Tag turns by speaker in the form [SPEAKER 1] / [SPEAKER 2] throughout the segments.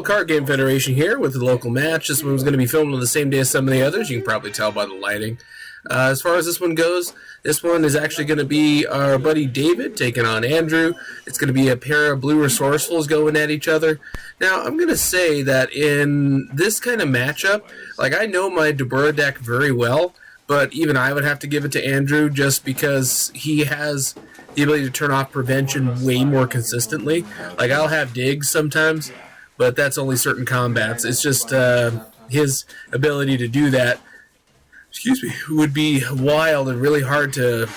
[SPEAKER 1] World Card Game Federation here with the local match. This one's going to be filmed on the same day as some of the others. You can probably tell by the lighting. As far as this one goes, this one is actually going to be our buddy David taking on Andrew. It's going to be a pair of blue Resourcefuls going at each other. Now, I'm going to say that in this kind of matchup, like I know my Dabura deck very well, but even I would have to give it to Andrew just because he has the ability to turn off prevention way more consistently. Like I'll have digs sometimes, but that's only certain combats. It's just his ability to do that, would be wild and really hard to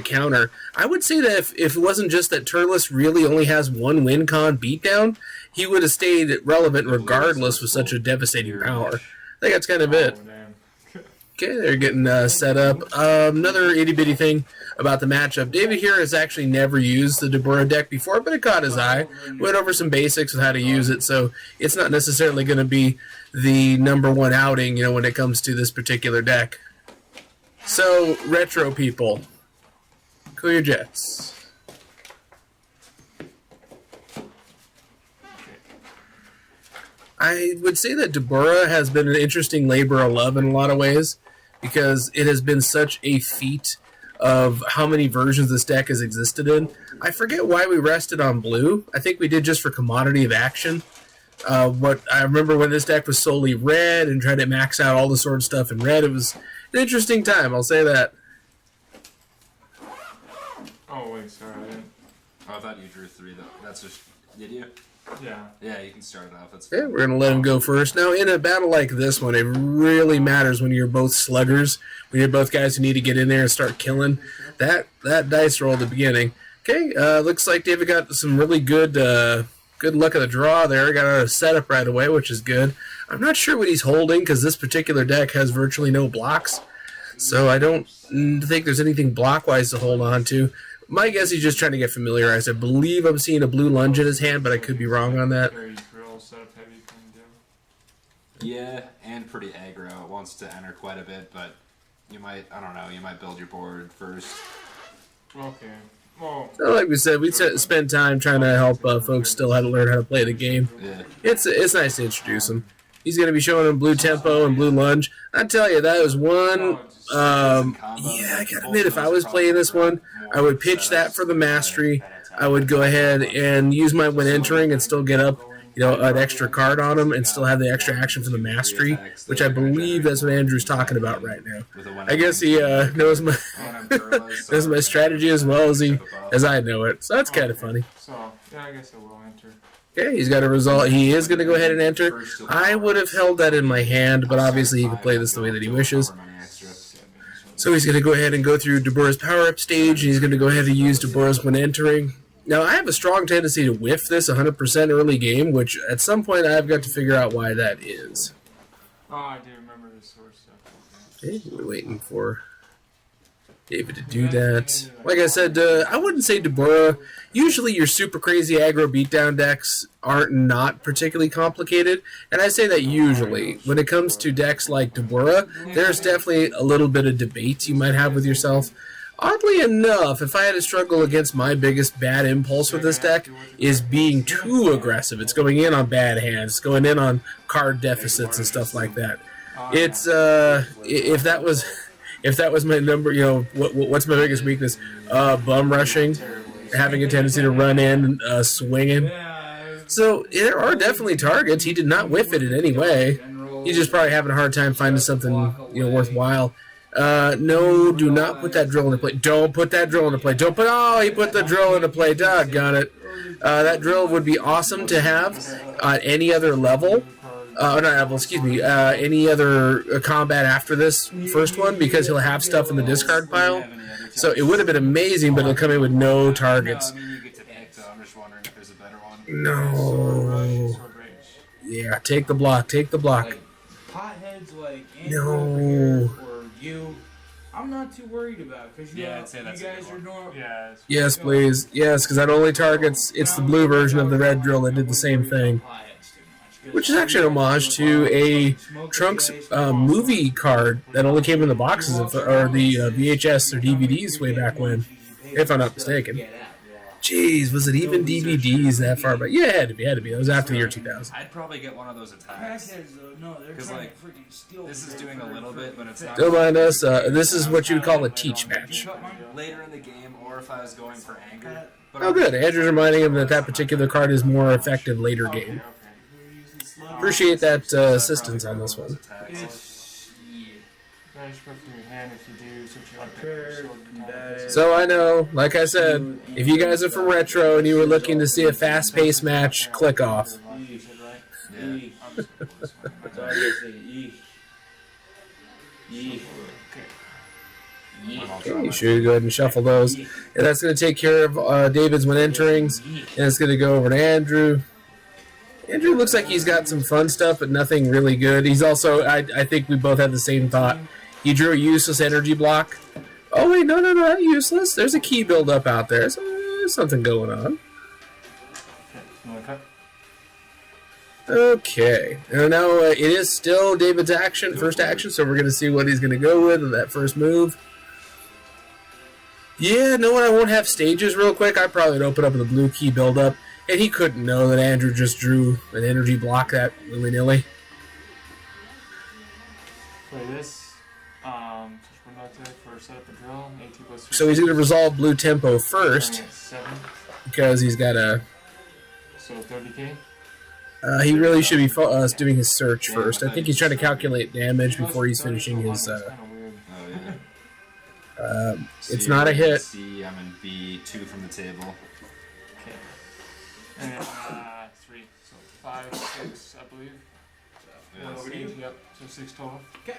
[SPEAKER 1] counter. I would say that if it wasn't just that Turles really only has one win con beatdown, he would have stayed relevant regardless with such a devastating power. I think that's kind of it. Okay, they're getting set up. Another itty-bitty thing about the matchup. David here has actually never used the Dabura deck before, but it caught his eye. Went over some basics of how to use it, so it's not necessarily going to be the number one outing, when it comes to this particular deck. So, retro people, cool your jets. I would say that Dabura has been an interesting labor of love in a lot of ways, because it has been such a feat of how many versions this deck has existed in. I forget why we rested on blue. I think we did just for commodity of action. But I remember when this deck was solely red and tried to max out all the sword stuff in red. It was an interesting time, I'll say that.
[SPEAKER 2] Oh, wait, sorry.
[SPEAKER 3] I thought you drew 3, though. That's just... Did you?
[SPEAKER 2] Yeah.
[SPEAKER 3] Yeah, you can start it off. That's
[SPEAKER 1] yeah, we're going to let him go first. Now, in a battle like this one, it really matters when you're both sluggers, when you're both guys who need to get in there and start killing. That dice roll at the beginning. Okay, looks like David got some really good luck of the draw there. Got a setup right away, which is good. I'm not sure what he's holding because this particular deck has virtually no blocks. So I don't think there's anything block-wise to hold on to. My guess he's just trying to get familiarized. I believe I'm seeing a blue lunge in his hand, but I could be wrong on that.
[SPEAKER 3] Yeah, and pretty aggro. It wants to enter quite a bit, but you might, I don't know, you might build your board first.
[SPEAKER 2] Okay. Well,
[SPEAKER 1] so like we said, we spend time trying to help folks still how to learn how to play the game.
[SPEAKER 3] Yeah.
[SPEAKER 1] It's nice to introduce him. He's going to be showing him blue tempo and blue lunge. I tell you, that was one... yeah, I gotta admit, if I was playing this one, I would pitch that for the mastery. I would go ahead and use my when entering and still get up, an extra card on him and still have the extra action for the mastery, which I believe that's what Andrew's talking about right now. I guess he knows my knows my strategy as well as I know it, so that's kind of funny.
[SPEAKER 2] So, yeah, I guess I will enter.
[SPEAKER 1] Okay, he's got a result. He is going to go ahead and enter. I would have held that in my hand, but obviously he can play this the way that he wishes. So he's going to go ahead and go through Dabura's power-up stage, and he's going to go ahead and use Dabura's when entering. Now, I have a strong tendency to whiff this 100% early game, which at some point I've got to figure out why that is.
[SPEAKER 2] Oh, I do remember the source stuff.
[SPEAKER 1] Okay, we're waiting for David to do that. Like I said, I wouldn't say Dabura. Usually your super crazy aggro beatdown decks aren't not particularly complicated, and I say that usually. When it comes to decks like Dabura, there's definitely a little bit of debate you might have with yourself. Oddly enough, if I had to struggle against my biggest bad impulse with this deck is being too aggressive. It's going in on bad hands, it's going in on card deficits and stuff like that. It's if that was my number, what's my biggest weakness? Bum rushing, having a tendency to run in, swinging. So there are definitely targets. He did not whiff it in any way. He's just probably having a hard time finding something worthwhile. No, do not put that drill into play. Don't put that drill into play. He put the drill into play. Doggone it. That drill would be awesome to have at any other level. Any other combat after this first one, because he'll have stuff in the discard pile. So it would have been amazing, but it'll come in with no targets. No. Yeah, take the block. Take the block.
[SPEAKER 4] Potheads like
[SPEAKER 1] no.
[SPEAKER 4] Or you, I'm not too worried about because you guys are normal.
[SPEAKER 1] Yes, please. Yes, because that only targets. It's the blue version of the red drill that did the same thing. Which is actually an homage to a Trunks movie card that only came in the boxes or the VHS or DVDs way back when, if I'm not mistaken. Jeez, was it even DVDs that far back? Yeah, it had to be. That was after the year 2000.
[SPEAKER 3] I'd probably get one of those attacks.
[SPEAKER 4] No, they're trying
[SPEAKER 3] like,
[SPEAKER 4] to freaking steal.
[SPEAKER 3] This is doing a little bit, but it's not.
[SPEAKER 1] Don't mind us. This is what you would call a teach match.
[SPEAKER 3] Later in the game, or if I was going for anger. But
[SPEAKER 1] Oh, good. Andrew's reminding him that particular card is more effective later game. Appreciate that assistance on this one. So I know, like I said, if you guys are from Retro and you were looking to see a fast-paced match, click off. Okay, you should go ahead and shuffle those. And that's going to take care of David's when enterings. And it's going to go over to Andrew. Andrew looks like he's got some fun stuff, but nothing really good. He's also, I think we both had the same thought. He drew a useless energy block. Oh, wait, no, not useless. There's a key build-up out there. So there's something going on. Okay. And now it is still David's first action, so we're going to see what he's going to go with in that first move. Yeah, knowing I won't have stages real quick, I probably would open up with a blue key build-up, and he couldn't know that Andrew just drew an energy block that willy-nilly.
[SPEAKER 2] Play this. For set up a drill.
[SPEAKER 1] So he's going to resolve blue tempo first, because he's got a...
[SPEAKER 2] So 30k?
[SPEAKER 1] He really should be doing his search first. I think he's trying to calculate damage before he's finishing his... it's not a hit.
[SPEAKER 3] C, I'm in B, 2 from the table.
[SPEAKER 2] Okay. And then 3. So 5, 6, I believe. Yep. So 6 total.
[SPEAKER 4] Okay.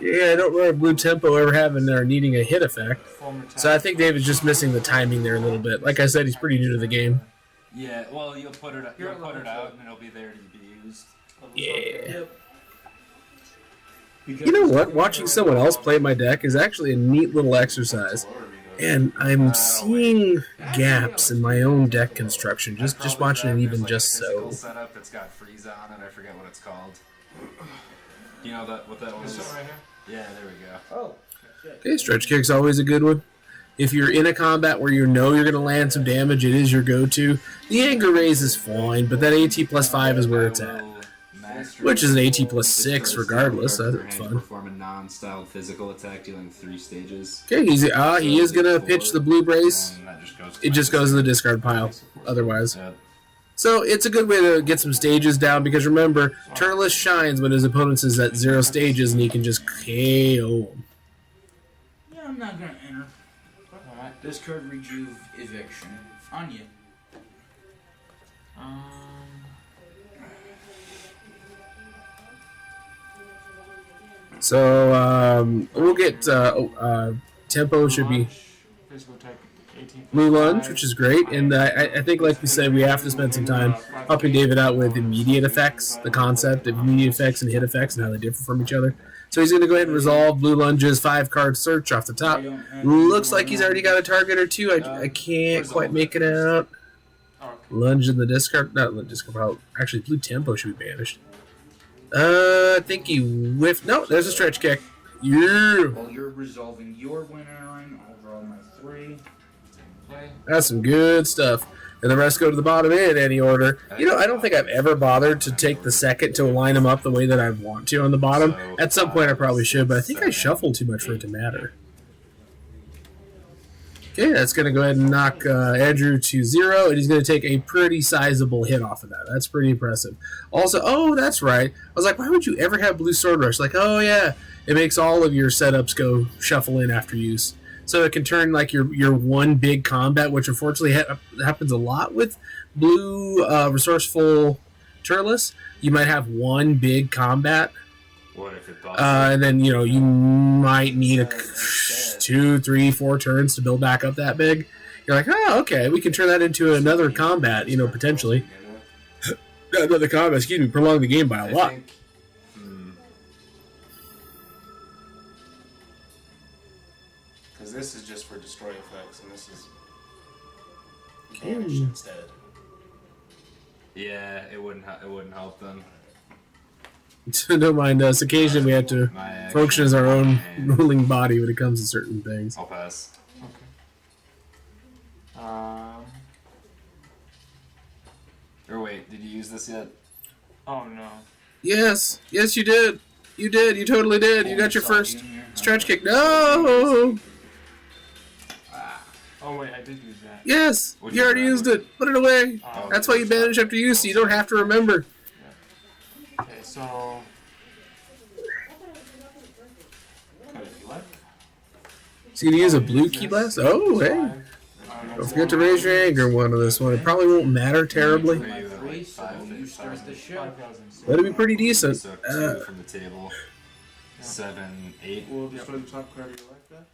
[SPEAKER 1] Yeah, I don't remember Blue Tempo ever having or needing a hit effect. So I think David's just missing the timing there a little bit. Like I said, he's pretty new to the game.
[SPEAKER 3] Yeah, well, you'll put it out and it'll be there to be used.
[SPEAKER 1] Yeah. You know what? Watching someone else play my deck is actually a neat little exercise. And I'm seeing gaps in my own deck construction, just watching it even just so.
[SPEAKER 3] Setup, it's got freeze on it, I forget what it's called. You know what that was?
[SPEAKER 2] Right here?
[SPEAKER 3] Yeah, there we go.
[SPEAKER 4] Oh.
[SPEAKER 1] Okay, stretch kick's always a good one. If you're in a combat where you know you're going to land some damage, it is your go-to. The anger raise is fine, but that AT plus 5 is where it's at. Which is an AT plus 6 regardless. That's fun.
[SPEAKER 3] Perform a non-styled physical attack dealing 3 stages.
[SPEAKER 1] Okay, he is going to pitch the blue brace. It just goes to the discard pile otherwise. So it's a good way to get some stages down because remember, Turles shines when his opponent is at 0 stages and he can just KO him.
[SPEAKER 4] Yeah, I'm not going to enter. Discard Rejuve Eviction. On you.
[SPEAKER 1] So we'll get tempo should be Blue Lunge, which is great, and I think, like we said, we have to spend some time helping David out with immediate effects, the concept of immediate effects and hit effects and how they differ from each other. So he's going to go ahead and resolve Blue Lunge's 5-card search off the top. Looks like he's already got a target or two. I can't quite make it out. Lunge in the discard, not the discard pile. Actually, Blue Tempo should be banished. I think he whiffed. No, there's a stretch kick. Yeah.
[SPEAKER 4] While you're resolving your winner, I'll draw my 3.
[SPEAKER 1] That's some good stuff. And the rest go to the bottom in any order. You know, I don't think I've ever bothered to take the second to line them up the way that I want to on the bottom. At some point I probably should, but I think I shuffled too much for it to matter. Okay, that's going to go ahead and knock Andrew to 0, and he's going to take a pretty sizable hit off of that. That's pretty impressive. Also, oh, that's right. I was like, why would you ever have Blue Sword Rush? Like, oh, yeah, it makes all of your setups go shuffle in after use. So it can turn like your one big combat, which unfortunately happens a lot with Blue Resourceful Turles. You might have one big combat.
[SPEAKER 3] What if it
[SPEAKER 1] and then, you know, you might need 2, 3, 4 turns to build back up that big. You're like, oh, okay, we can turn that into another combat, you know, potentially. Another combat, prolong the game by a lot.
[SPEAKER 5] Because this is just for destroy effects, and this is damage instead.
[SPEAKER 3] Yeah, it wouldn't help them.
[SPEAKER 1] Don't mind us. Occasionally we have to function as our own ruling body when it comes to certain things.
[SPEAKER 3] I'll pass. Or wait, did you use this yet?
[SPEAKER 2] Oh no.
[SPEAKER 1] Yes, yes, you did. You did. You totally did. You got your first stretch kick. No.
[SPEAKER 2] Oh wait, I did use that.
[SPEAKER 1] Yes,
[SPEAKER 3] What'd
[SPEAKER 1] you
[SPEAKER 3] you
[SPEAKER 1] already
[SPEAKER 3] grab?
[SPEAKER 1] used it. Put it away. That's why you bandage after use, so you don't have to remember.
[SPEAKER 2] Okay, so.
[SPEAKER 5] Cut if you like.
[SPEAKER 1] So you gonna use a blue key blast? Oh, hey. Don't forget to raise your anger one of this one. It probably won't matter terribly,
[SPEAKER 3] Are you at
[SPEAKER 4] Three,
[SPEAKER 3] like
[SPEAKER 4] so
[SPEAKER 3] 5,
[SPEAKER 4] you start the show.
[SPEAKER 2] 5,000.
[SPEAKER 1] but it'll be pretty decent.
[SPEAKER 3] So 2 from the table. 7, 8.
[SPEAKER 5] We'll destroy the top card of your life deck.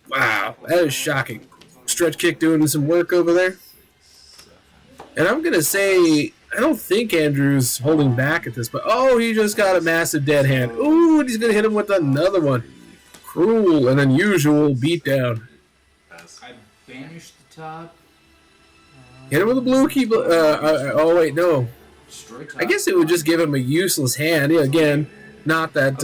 [SPEAKER 1] Wow, that is shocking. Stretch kick doing some work over there. And I'm gonna say, I don't think Andrew's holding back at this, but oh, he just got a massive dead hand. Ooh, and he's gonna hit him with another one. Cruel and unusual beatdown.
[SPEAKER 4] I banished the top.
[SPEAKER 1] Hit him with a blue key. Oh wait, no.
[SPEAKER 4] Destroy top.
[SPEAKER 1] I guess it would just give him a useless hand. Yeah, again, not that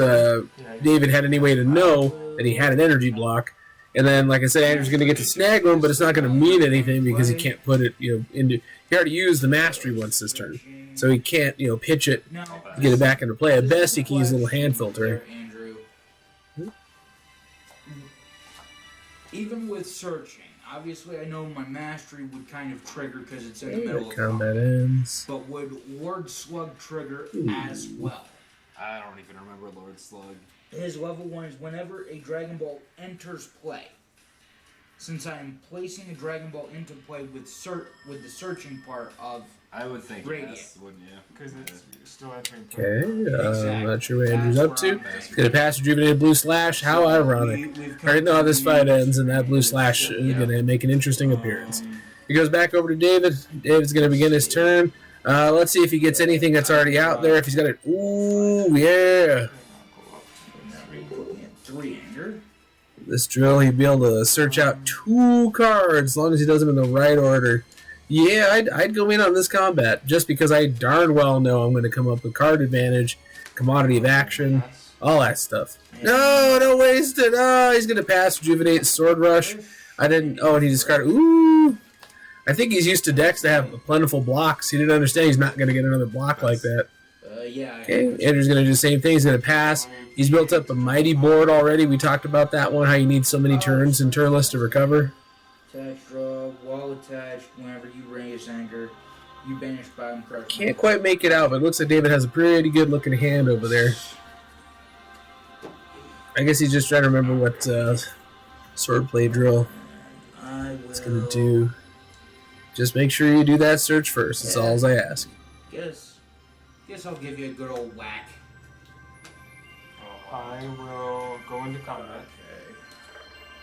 [SPEAKER 1] David had any way to know that he had an energy block. And then, like I said, Andrew's going to get to snag one, but it's not going to mean anything because he can't put it, into. He already used the mastery once this turn, so he can't, pitch it,
[SPEAKER 4] No.
[SPEAKER 1] get it back into play. At best, he can use a little hand filtering.
[SPEAKER 4] Andrew. Even with searching, obviously I know my mastery would kind of trigger because it's in the middle of
[SPEAKER 1] Combat ends.
[SPEAKER 4] But would Ward Slug trigger as well?
[SPEAKER 3] I don't even remember Lord Slug.
[SPEAKER 4] His level 1 is whenever a Dragon Ball enters play. Since I am placing a Dragon Ball into play with the searching part of
[SPEAKER 3] I would think
[SPEAKER 4] Radiant.
[SPEAKER 3] yes, wouldn't you?
[SPEAKER 2] Because it's still entering play.
[SPEAKER 1] Okay, I'm not sure what Andrew's up to. He's going to pass Rejuvenated Blue Slash. How ironic. I already know how this fight ends, and that Blue Slash is going to make an interesting appearance. He goes back over to David. David's going to begin his turn. Let's see if he gets anything that's already out there. If he's got it. Ooh, yeah.
[SPEAKER 4] 3 anger.
[SPEAKER 1] This drill, he'd be able to search out 2 cards as long as he does them in the right order. Yeah, I'd go in on this combat just because I darn well know I'm going to come up with card advantage, commodity of action, all that stuff. No, don't waste it. Oh, he's going to pass Rejuvenate Sword Rush. I didn't. Oh, and he discarded. Ooh. I think he's used to decks that have plentiful blocks. He didn't understand he's not going to get another block like that.
[SPEAKER 4] Yeah.
[SPEAKER 1] Okay, Andrew's going to do the same thing. He's going to pass. He's built up a mighty board already. We talked about that one, how you need so many turns in Turles to recover.
[SPEAKER 4] Attach, draw, wall attached. Whenever you raise anger, you banish bottom card.
[SPEAKER 1] Can't quite make it out, but it looks like David has a pretty good looking hand over there. I guess he's just trying to remember what swordplay drill is going to do. Just make sure you do that search first. That's all I ask.
[SPEAKER 4] Guess I'll give you a good old whack.
[SPEAKER 2] I will go into combat.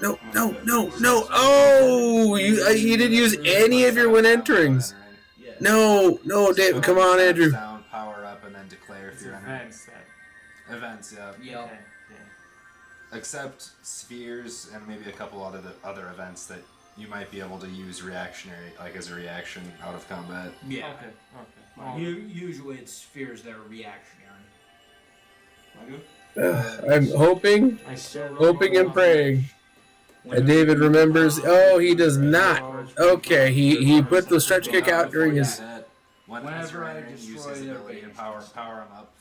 [SPEAKER 1] No. Oh, you didn't use any of your when enterings.
[SPEAKER 4] Yes.
[SPEAKER 1] No, David. Come on, Andrew.
[SPEAKER 3] Down, power up, and then declare if
[SPEAKER 2] It's
[SPEAKER 3] you're entering.
[SPEAKER 2] events that.
[SPEAKER 3] Events, yeah.
[SPEAKER 4] Yep.
[SPEAKER 2] Okay, yeah.
[SPEAKER 3] Except spheres and maybe a couple other events that you might be able to use reactionary, like as a reaction out of combat.
[SPEAKER 4] Yeah.
[SPEAKER 2] Okay. Well,
[SPEAKER 4] Usually it's spheres that are reactionary.
[SPEAKER 1] I'm hoping
[SPEAKER 2] I still
[SPEAKER 1] and praying. And David remembers. Oh, he does not. Okay, he put the stretch kick out during his.
[SPEAKER 3] Whenever I use
[SPEAKER 4] destroy
[SPEAKER 3] his
[SPEAKER 4] their
[SPEAKER 3] ability and power him up.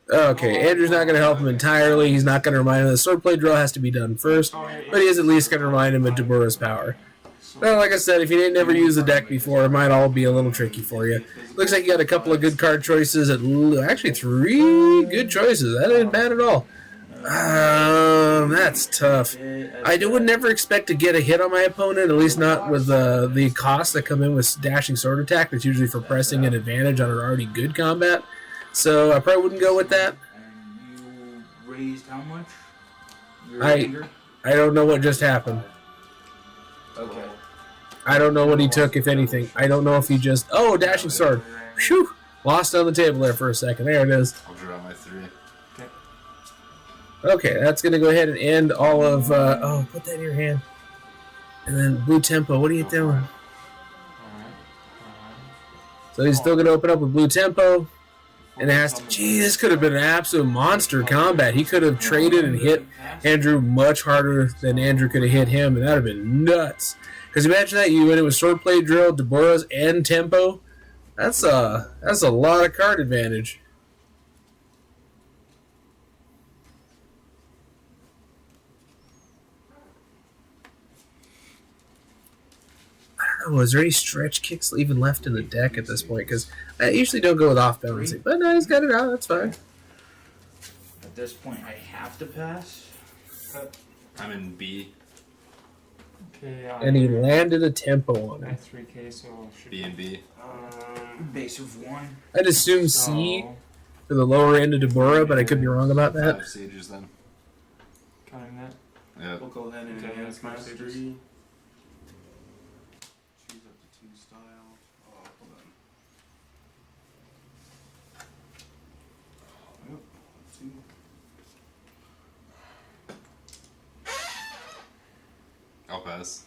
[SPEAKER 1] Okay, Andrew's not going to help him entirely. He's not going to remind him. The swordplay drill has to be done first, but he is at least going to remind him of Dabura's power. Well, like I said, if you didn't ever use the deck before, it might all be a little tricky for you. Looks like you got a couple of good card choices. Actually, 3 good choices. That ain't bad at all. That's tough. I would never expect to get a hit on my opponent, at least not with the costs that come in with dashing sword attack. That's usually for pressing an advantage on an already good combat. So I probably wouldn't go with that.
[SPEAKER 4] And you raised how much? Your
[SPEAKER 1] I
[SPEAKER 4] anger?
[SPEAKER 1] don't know what just happened.
[SPEAKER 4] Okay.
[SPEAKER 1] I don't know what he took, if anything. I don't know if he just... Oh, dashing sword. Phew! Lost on the table there for a second. There it is.
[SPEAKER 3] I'll draw my 3.
[SPEAKER 1] Okay, that's going to go ahead and end all of... oh, put that in your hand. And then blue tempo. What are you doing? So he's still going to open up with blue tempo. And it has to... Gee, this could have been an absolute monster combat. He could have traded and hit Andrew much harder than Andrew could have hit him, and that would have been nuts. Because imagine that you went in with Swordplay Drill, Daburas, and Tempo. That's a lot of card advantage. I don't know. Is there any stretch kicks even left in the deck at this point? Because I usually don't go with off balancing, but no, he's got it out. That's fine.
[SPEAKER 4] At this point, I have to pass.
[SPEAKER 3] I'm in B.
[SPEAKER 2] Okay,
[SPEAKER 1] And he landed a Tempo on
[SPEAKER 2] I
[SPEAKER 1] it.
[SPEAKER 2] have 3K, so should
[SPEAKER 3] B and B.
[SPEAKER 4] Base of 1.
[SPEAKER 1] I'd assume C for the lower end of Dabura, but I could be wrong about that.
[SPEAKER 3] 5 stages then.
[SPEAKER 2] counting that.
[SPEAKER 3] Yep.
[SPEAKER 5] We'll go ahead and
[SPEAKER 2] Okay,
[SPEAKER 5] enhance
[SPEAKER 2] that's
[SPEAKER 5] my
[SPEAKER 2] five
[SPEAKER 5] three.
[SPEAKER 2] stages.
[SPEAKER 5] Choose up to 2 style. Oh, hold on. Yep, 2.
[SPEAKER 3] I'll pass.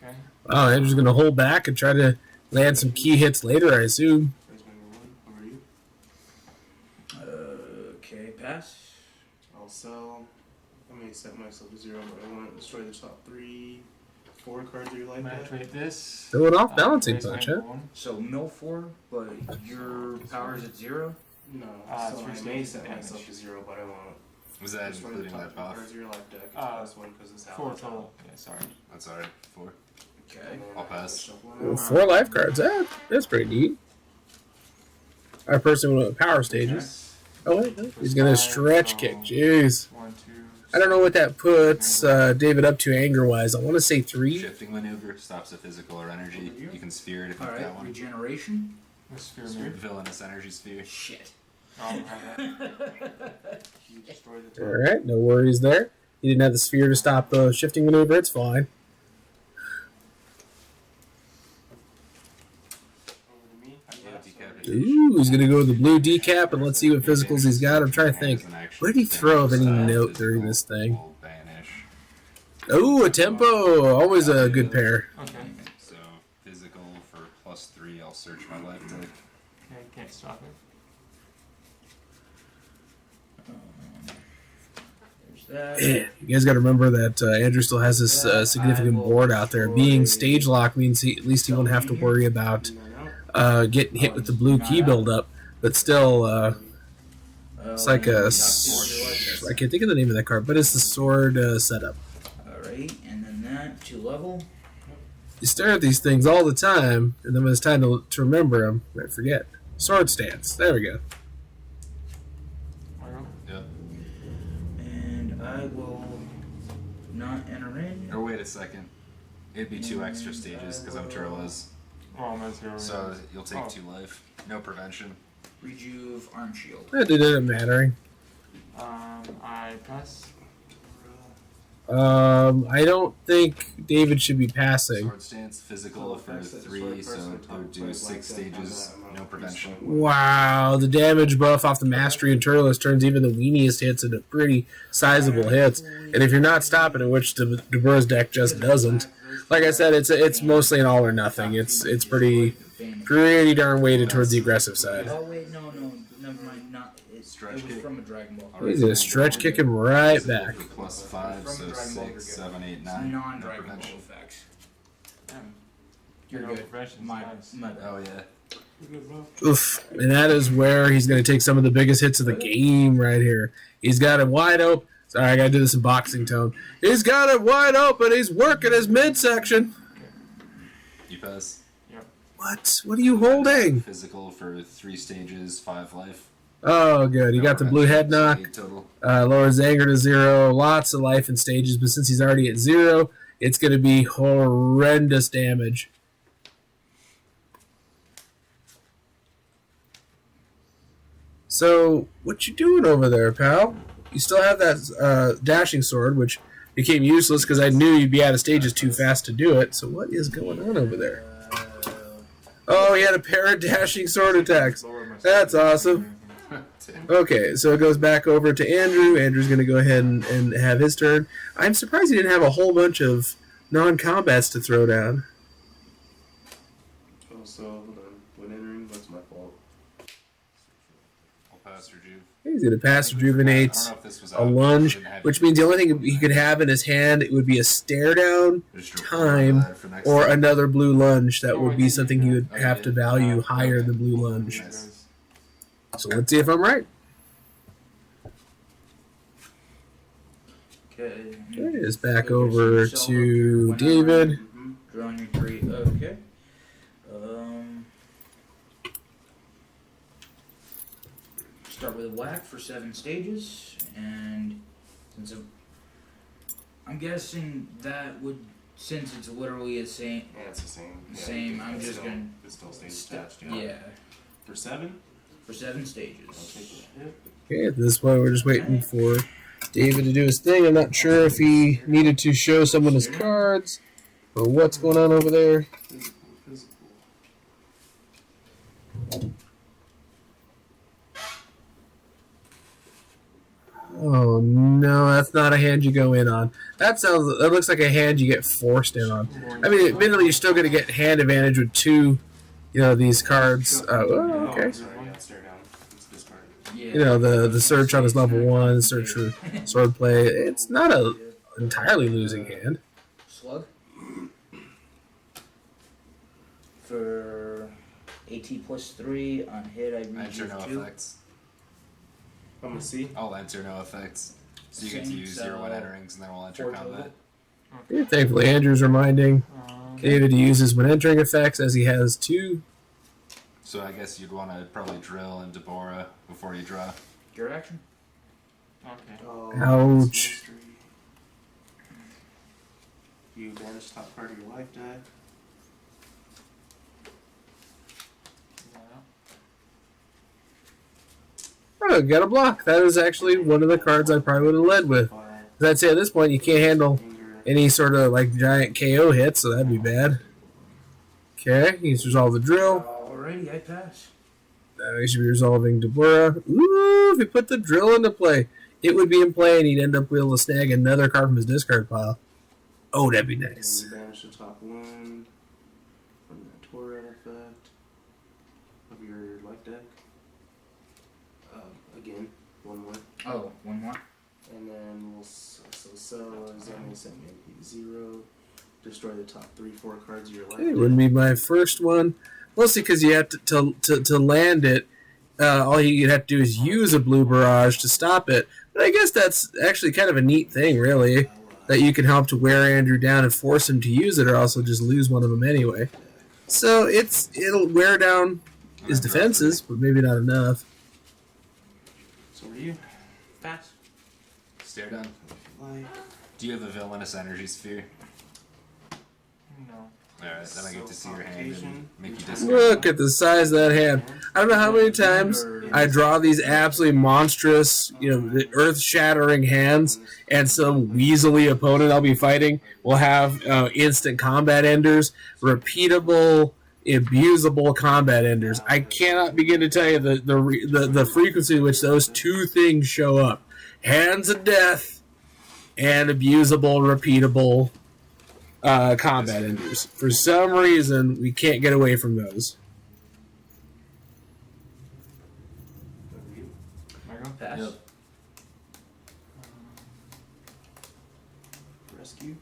[SPEAKER 2] Okay.
[SPEAKER 1] Oh, Andrew's going to hold back and try to land some key hits later, I assume.
[SPEAKER 5] Raise my number 1. Over you.
[SPEAKER 4] Okay, pass.
[SPEAKER 5] I'll sell. I may set myself to 0, but I want to destroy the top 4 cards of your life
[SPEAKER 2] I'm gonna
[SPEAKER 5] deck.
[SPEAKER 2] activate this.
[SPEAKER 1] Throw it off balancing
[SPEAKER 2] raise my
[SPEAKER 1] punch,
[SPEAKER 2] number
[SPEAKER 1] huh?
[SPEAKER 2] 1.
[SPEAKER 4] So mill 4, but your power's at 0.
[SPEAKER 5] No,
[SPEAKER 2] Ah,
[SPEAKER 5] so
[SPEAKER 2] three
[SPEAKER 5] I may
[SPEAKER 2] stages
[SPEAKER 5] set
[SPEAKER 2] damage.
[SPEAKER 5] myself to 0, but I won't.
[SPEAKER 3] Was that
[SPEAKER 5] Destroy
[SPEAKER 3] including
[SPEAKER 5] the top
[SPEAKER 3] that
[SPEAKER 5] 4
[SPEAKER 3] buff?
[SPEAKER 5] cards of your life deck. It's
[SPEAKER 2] Uh,
[SPEAKER 5] +1 because it's
[SPEAKER 2] 4
[SPEAKER 5] allies.
[SPEAKER 2] total. Yeah, sorry.
[SPEAKER 3] That's alright. 4.
[SPEAKER 4] Okay.
[SPEAKER 5] And then
[SPEAKER 3] I'll
[SPEAKER 5] I
[SPEAKER 3] pass.
[SPEAKER 5] shuffle
[SPEAKER 1] Ooh,
[SPEAKER 5] it.
[SPEAKER 1] 4 life cards. That's pretty neat. I personally went with power stages. Oh, wait, no. He's going to stretch kick. Jeez.
[SPEAKER 2] 1, 2.
[SPEAKER 1] I don't know what that puts David up to anger-wise. I want to say 3.
[SPEAKER 3] Shifting maneuver stops a physical or energy. You can sphere it if you've got
[SPEAKER 4] Alright,
[SPEAKER 3] one.
[SPEAKER 4] regeneration.
[SPEAKER 2] This sphere move.
[SPEAKER 3] Villainous energy sphere.
[SPEAKER 4] Shit.
[SPEAKER 2] I'll have that.
[SPEAKER 5] You destroy the top.
[SPEAKER 1] Alright, no worries there. He didn't have the sphere to stop the shifting maneuver. It's fine.
[SPEAKER 5] Over to me.
[SPEAKER 3] Yeah,
[SPEAKER 5] Yes,
[SPEAKER 3] decapitation.
[SPEAKER 1] Ooh, he's going to go with the blue decap, and let's see what physicals he's got. I'm trying to think. What did he throw of any note during this thing?
[SPEAKER 3] Will banish.
[SPEAKER 1] Ooh, a Tempo. Always a good pair.
[SPEAKER 2] Okay.
[SPEAKER 3] So, physical for +3, I'll search my life deck.
[SPEAKER 2] Okay, can't stop it.
[SPEAKER 4] There's that.
[SPEAKER 1] Man, you guys got to remember that Andrew still has this significant board out there. Being stage lock means at least he won't have to worry about
[SPEAKER 5] And then out.
[SPEAKER 1] getting hit with the blue key buildup. But still, it's like a... I can't think of the name of that card, but it's the sword setup.
[SPEAKER 4] Alright, and then that, 2 level.
[SPEAKER 1] You stare at these things all the time, and then when it's time to remember them, I forget. Sword stance. There we go.
[SPEAKER 2] There we go.
[SPEAKER 3] Yep.
[SPEAKER 4] And I will not enter in.
[SPEAKER 3] Or wait a second. It'd be 2 extra stages because I'm Turles.
[SPEAKER 2] Oh, I'm at 0.
[SPEAKER 3] So you'll take
[SPEAKER 2] Oh.
[SPEAKER 3] 2 life. No prevention.
[SPEAKER 4] Rejuve, arm shield.
[SPEAKER 1] That didn't mattering.
[SPEAKER 2] I pass.
[SPEAKER 1] I don't think David should be passing.
[SPEAKER 3] Sword stance, physical for 3, so it would do 6 stages. No prevention.
[SPEAKER 1] Wow, the damage buff off the Mastery and Turles turns even the weeniest hits into pretty sizable hits. And if you're not stopping it, which the Dabura's deck just doesn't, like I said, it's mostly an all or nothing. It's pretty darn weighted towards the aggressive side.
[SPEAKER 4] Oh wait, no, never mind. Not it
[SPEAKER 3] Stretch
[SPEAKER 4] was
[SPEAKER 3] kick.
[SPEAKER 4] from a Dragon Ball.
[SPEAKER 1] He's gonna stretch kick him right
[SPEAKER 3] Physical
[SPEAKER 1] back.
[SPEAKER 3] for +5, so
[SPEAKER 4] From Dragon Ball,
[SPEAKER 3] 6,
[SPEAKER 4] you're
[SPEAKER 3] 7, 8,
[SPEAKER 4] It's
[SPEAKER 3] 9. No
[SPEAKER 4] non-Dragon Ball
[SPEAKER 3] prevention.
[SPEAKER 4] effects.
[SPEAKER 2] You're
[SPEAKER 4] You're
[SPEAKER 2] no
[SPEAKER 4] good.
[SPEAKER 2] prevention.
[SPEAKER 4] My
[SPEAKER 2] Nice.
[SPEAKER 4] bad.
[SPEAKER 3] Oh yeah.
[SPEAKER 1] Oof. And that is where he's going to take some of the biggest hits of the game right here. He's got it wide open. Sorry, I got to do this in boxing tone. He's got it wide open. He's working his midsection.
[SPEAKER 3] You pass.
[SPEAKER 1] What? What are you holding?
[SPEAKER 3] Physical for 3 stages, 5 life.
[SPEAKER 1] Oh, good. He got the blue head knock.
[SPEAKER 3] 8 total.
[SPEAKER 1] Lowers anger to 0. Lots of life in stages, but since he's already at 0, it's going to be horrendous damage. So, what you doing over there, pal? You still have that dashing sword, which became useless because I knew you'd be out of stages too fast to do it. So what is going on over there? Oh, he had a pair of dashing sword attacks. That's awesome. Okay, so it goes back over to Andrew. Andrew's going to go ahead and have his turn. I'm surprised he didn't have a whole bunch of non-combats to throw down.
[SPEAKER 5] Oh, so hold on. When entering, what's my fault?
[SPEAKER 3] I'll pass Rejuve.
[SPEAKER 1] He's going to pass,
[SPEAKER 3] I
[SPEAKER 1] rejuvenate,
[SPEAKER 3] don't know if this was
[SPEAKER 1] a
[SPEAKER 3] out,
[SPEAKER 1] lunge,
[SPEAKER 3] didn't have
[SPEAKER 1] which
[SPEAKER 3] to
[SPEAKER 1] means the
[SPEAKER 3] use
[SPEAKER 1] only thing
[SPEAKER 3] it.
[SPEAKER 1] he could have in his hand it would be a stare down,
[SPEAKER 3] Just
[SPEAKER 1] time,
[SPEAKER 3] that for next
[SPEAKER 1] or
[SPEAKER 3] time.
[SPEAKER 1] another blue lunge. That
[SPEAKER 2] Oh,
[SPEAKER 1] would
[SPEAKER 2] I
[SPEAKER 1] be
[SPEAKER 2] think
[SPEAKER 1] something he would
[SPEAKER 3] okay.
[SPEAKER 1] have to value higher
[SPEAKER 3] Okay.
[SPEAKER 1] than blue lunge.
[SPEAKER 3] Nice.
[SPEAKER 1] So let's see if I'm right.
[SPEAKER 4] Okay.
[SPEAKER 1] Okay, it's back over to David.
[SPEAKER 4] Drawing your 3. Okay. Start with a whack for 7 stages, and since I'm guessing that would, since it's literally the same.
[SPEAKER 5] Yeah, it's the same. Yeah,
[SPEAKER 4] Same,
[SPEAKER 5] it-
[SPEAKER 4] I'm
[SPEAKER 5] it's
[SPEAKER 4] just
[SPEAKER 5] still-
[SPEAKER 4] gonna
[SPEAKER 5] It still stays
[SPEAKER 4] Step,
[SPEAKER 5] attached.
[SPEAKER 4] yeah,
[SPEAKER 5] For 7,
[SPEAKER 4] for 7
[SPEAKER 5] I'll
[SPEAKER 4] stages.
[SPEAKER 5] take a hit.
[SPEAKER 1] Okay, at this point we're just waiting for David to do his thing. I'm not sure if he needed to show someone his cards or what's going on over there.
[SPEAKER 5] Physical, physical.
[SPEAKER 1] Oh no, that's not a hand you go in on. That looks like a hand you get forced in on. I mean, admittedly, you're still going to get hand advantage with 2, these cards. Oh, okay.
[SPEAKER 5] Oh, sorry, yeah, stare down. It's discard.
[SPEAKER 4] Yeah.
[SPEAKER 1] The search on his level 1, search for swordplay. It's not a entirely losing hand.
[SPEAKER 4] Slug. For AT plus 3 on hit, I
[SPEAKER 3] Enter no
[SPEAKER 4] reach 2.
[SPEAKER 3] effects.
[SPEAKER 5] I'm gonna see.
[SPEAKER 3] I'll enter no effects. So you get to
[SPEAKER 4] Same,
[SPEAKER 3] use
[SPEAKER 4] so
[SPEAKER 3] your 1 enterings and then we'll enter
[SPEAKER 4] 4
[SPEAKER 3] combat.
[SPEAKER 1] Yeah, thankfully, Andrew's reminding David to use his when entering effects as he has 2.
[SPEAKER 3] So I guess you'd want to probably drill in Dabura before you draw.
[SPEAKER 4] Your action.
[SPEAKER 2] Okay.
[SPEAKER 5] Oh,
[SPEAKER 1] Ouch.
[SPEAKER 5] mystery. You banish top part of your life deck.
[SPEAKER 2] Yeah.
[SPEAKER 1] Oh, got a block. That is actually one of the cards I probably would have led with. 'Cause I'd say at this point you can't handle
[SPEAKER 5] Anger.
[SPEAKER 1] any sort of like giant KO hit, so that'd be bad. Okay, he's resolved the drill.
[SPEAKER 4] Alrighty, I pass.
[SPEAKER 1] He should be resolving Dabura. Ooh, if he put the drill into play, it would be in play and he'd end up able to snag another card from his discard pile. Oh, that'd be nice.
[SPEAKER 5] And banish the top 1 from the Torah effect of your life deck. Again, 1 more.
[SPEAKER 4] Oh, 1 more.
[SPEAKER 5] And then we'll sell is only set me 0. Destroy the top 3-4 cards of your life
[SPEAKER 1] It
[SPEAKER 5] deck.
[SPEAKER 1] wouldn't be my first one. Mostly because you have to land it. All you'd have to do is use a blue barrage to stop it. But I guess that's actually kind of a neat thing, really, that you can help to wear Andrew down and force him to use it, or also just lose one of them anyway. So it'll wear down his defenses, but maybe not enough.
[SPEAKER 5] So are you?
[SPEAKER 2] Pass.
[SPEAKER 3] Stare down.
[SPEAKER 5] Like,
[SPEAKER 3] Do you have a villainous energy sphere?
[SPEAKER 2] No.
[SPEAKER 3] Alright, then I get to see your hand
[SPEAKER 5] Provocation.
[SPEAKER 3] and make you discard.
[SPEAKER 1] Look at the size of that hand. I don't know how many times I draw these absolutely monstrous, earth-shattering hands, and some weaselly opponent I'll be fighting will have instant combat enders, repeatable, abusable combat enders. I cannot begin to tell you the frequency in which those 2 things show up: hands of death and abusable, repeatable combat enders. For some reason, we can't get away from those.
[SPEAKER 5] over you.
[SPEAKER 2] Am I going?
[SPEAKER 4] Pass.
[SPEAKER 3] Yep.
[SPEAKER 5] Rescue.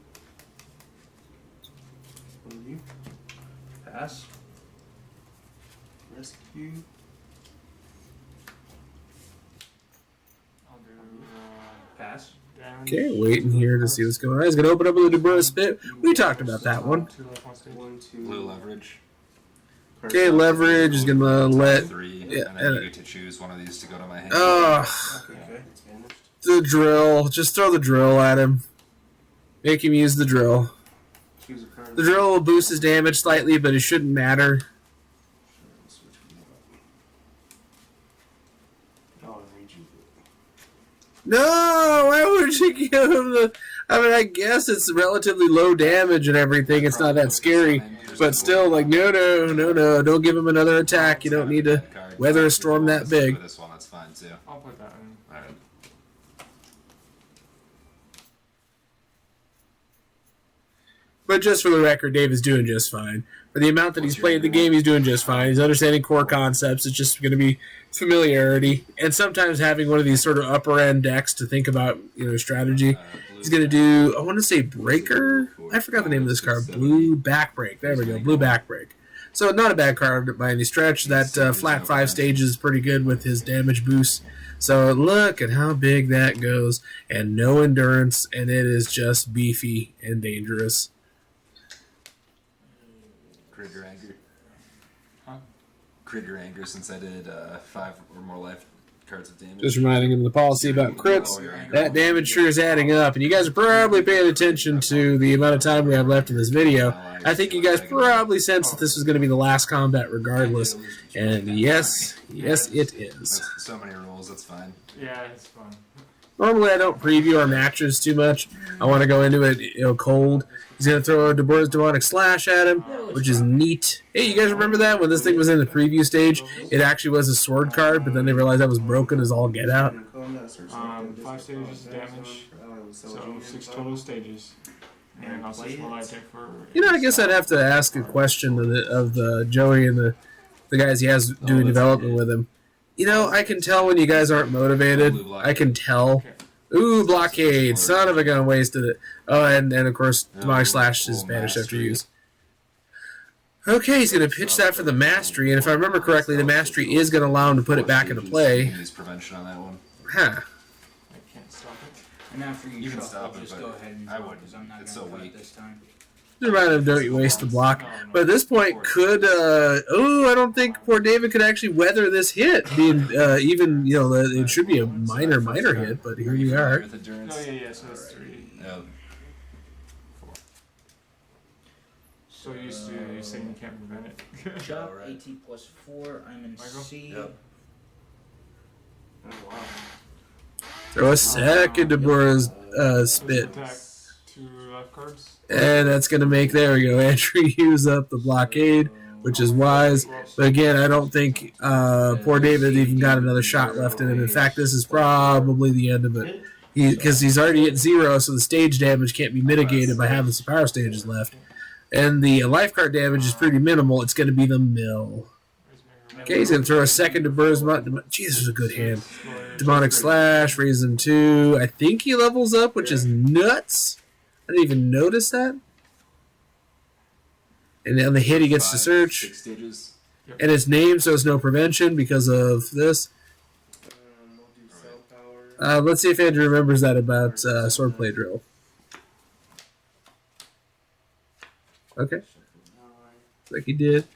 [SPEAKER 5] Over you.
[SPEAKER 4] Pass.
[SPEAKER 5] Rescue.
[SPEAKER 2] I'll do
[SPEAKER 4] Pass.
[SPEAKER 2] damage.
[SPEAKER 1] Okay, waiting here to see what's going on. He's going to open up with the Dabura Spit. We talked about that one.
[SPEAKER 2] 2 life, 1 stage.
[SPEAKER 5] 1, 2.
[SPEAKER 3] Blue leverage.
[SPEAKER 1] Okay, leverage is going to let
[SPEAKER 3] 3,
[SPEAKER 1] yeah,
[SPEAKER 3] and then you get to choose one of these to go to my hand.
[SPEAKER 5] Okay. It's vanished.
[SPEAKER 1] the drill. Just throw the drill at him. Make him use the drill.
[SPEAKER 5] Choose a card.
[SPEAKER 1] The drill will boost his damage slightly, but it shouldn't matter.
[SPEAKER 5] Switch me up. Oh, I read you.
[SPEAKER 1] No, why would you give him the... I mean, I guess it's relatively low damage and everything. It's not that scary. But still, like, no. Don't give him another attack. You don't need to weather a storm that big.
[SPEAKER 3] For this one, that's fine too.
[SPEAKER 2] I'll put that in.
[SPEAKER 3] Alright.
[SPEAKER 1] But just for the record, Dave is doing just fine. For the amount that he's played the game, he's doing just fine. He's understanding core concepts. It's just going to be familiarity. And sometimes having one of these sort of upper-end decks to think about, strategy. He's going to do, I want to say Breaker? I forgot the name of this card. Blue Backbreak. There we go, Blue Backbreak. So not a bad card by any stretch. That flat 5 stages is pretty good with his damage boost. So look at how big that goes. And no endurance, and it is just beefy and dangerous.
[SPEAKER 3] Critter anger.
[SPEAKER 2] Huh?
[SPEAKER 3] Critter anger since I did 5 or more life cards of damage.
[SPEAKER 1] Just reminding him of the policy about crits. That damage sure is adding up. And you guys are probably paying attention to the amount of time we have left in this video. I think you guys probably sensed that this was going to be the last combat regardless. And yes, it is.
[SPEAKER 3] That's so many rules, that's fine.
[SPEAKER 2] Yeah, it's fun.
[SPEAKER 1] Normally I don't preview our matches too much. I want to go into it cold. He's going to throw a Dabura's Demonic Slash at him, which is neat. Hey, you guys remember that? When this thing was in the preview stage, it actually was a sword card, but then they realized that was broken as all get out.
[SPEAKER 2] 5 stages of damage, so 6 total stages. And I'll switch my light deck for...
[SPEAKER 1] I guess I'd have to ask a question of Joey and the guys he has doing development with him. I can tell when you guys aren't motivated. I can tell. Ooh, blockade. Son of a gun, wasted it. Oh, and of course, Demonic Slash is banished after use. Okay, he's going to pitch that for the Mastery, and if I remember correctly, the Mastery is going to allow him to put it back into play.
[SPEAKER 3] Use prevention on that one.
[SPEAKER 1] Huh.
[SPEAKER 2] I can't stop it.
[SPEAKER 4] And after you
[SPEAKER 3] can
[SPEAKER 4] shuffle,
[SPEAKER 3] stop it,
[SPEAKER 4] just
[SPEAKER 3] but
[SPEAKER 4] go ahead and
[SPEAKER 3] I
[SPEAKER 4] draw,
[SPEAKER 3] wouldn't.
[SPEAKER 4] 'cause I'm not
[SPEAKER 3] It's
[SPEAKER 4] gonna
[SPEAKER 3] so
[SPEAKER 4] draw it
[SPEAKER 3] weak.
[SPEAKER 4] this time.
[SPEAKER 1] Just remind him, don't you waste the block. But at this point, I don't think poor David could actually weather this hit. Being even, it should be a minor hit, but here we are.
[SPEAKER 3] With endurance.
[SPEAKER 2] No, yeah, so that's 3.
[SPEAKER 3] Oh,
[SPEAKER 2] So used to you saying you can't prevent it.
[SPEAKER 4] Chop,
[SPEAKER 3] Alright.
[SPEAKER 4] AT plus 4, I'm in
[SPEAKER 2] Michael?
[SPEAKER 4] C.
[SPEAKER 3] Yep.
[SPEAKER 2] Oh, wow.
[SPEAKER 1] Throw a second Dabura's spit.
[SPEAKER 2] Attack 2 life cards.
[SPEAKER 1] And that's going to make, there we go, Andrew use up the blockade, which is wise. But again, I don't think poor David even got another shot left in him. In fact, this is probably the end of it. Because he's already at 0, so the stage damage can't be mitigated by having some power stages left. And the life card damage is pretty minimal. It's going to be the mill. Okay, he's going to throw a second to Burr's. Jeez, this is a good hand. Demonic Slash, raise him 2. I think he levels up, which is nuts. I didn't even notice that. And on the hit, he gets to search.
[SPEAKER 3] 6 stages.
[SPEAKER 1] And it's named, so it's no prevention because of this. Let's see if Andrew remembers that about Swordplay Drill. Okay. Looks like he did.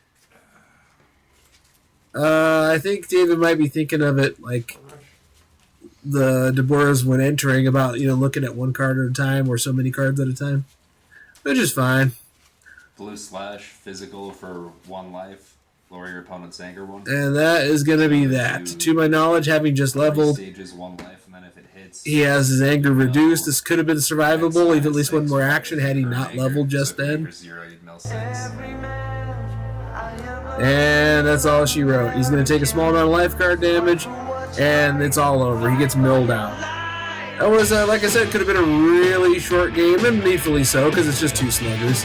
[SPEAKER 1] I think David might be thinking of it like the Dabura's when entering about, looking at one card at a time or so many cards at a time. Which is fine.
[SPEAKER 3] Blue Slash, physical for 1 life. Lower your opponent's anger 1.
[SPEAKER 1] And that is going to be that. To my knowledge, having just
[SPEAKER 3] 3
[SPEAKER 1] leveled,
[SPEAKER 3] stages, 1 life, and then if it hits...
[SPEAKER 1] he has his anger reduced. This could have been survivable, even at least one more action had he not leveled just then.
[SPEAKER 3] 0, you'd mill 6.
[SPEAKER 1] And that's all she wrote. He's going to take a small amount of life card damage, and it's all over. He gets milled out. That was, like I said, could have been a really short game, and needfully so, because it's just 2 sluggers.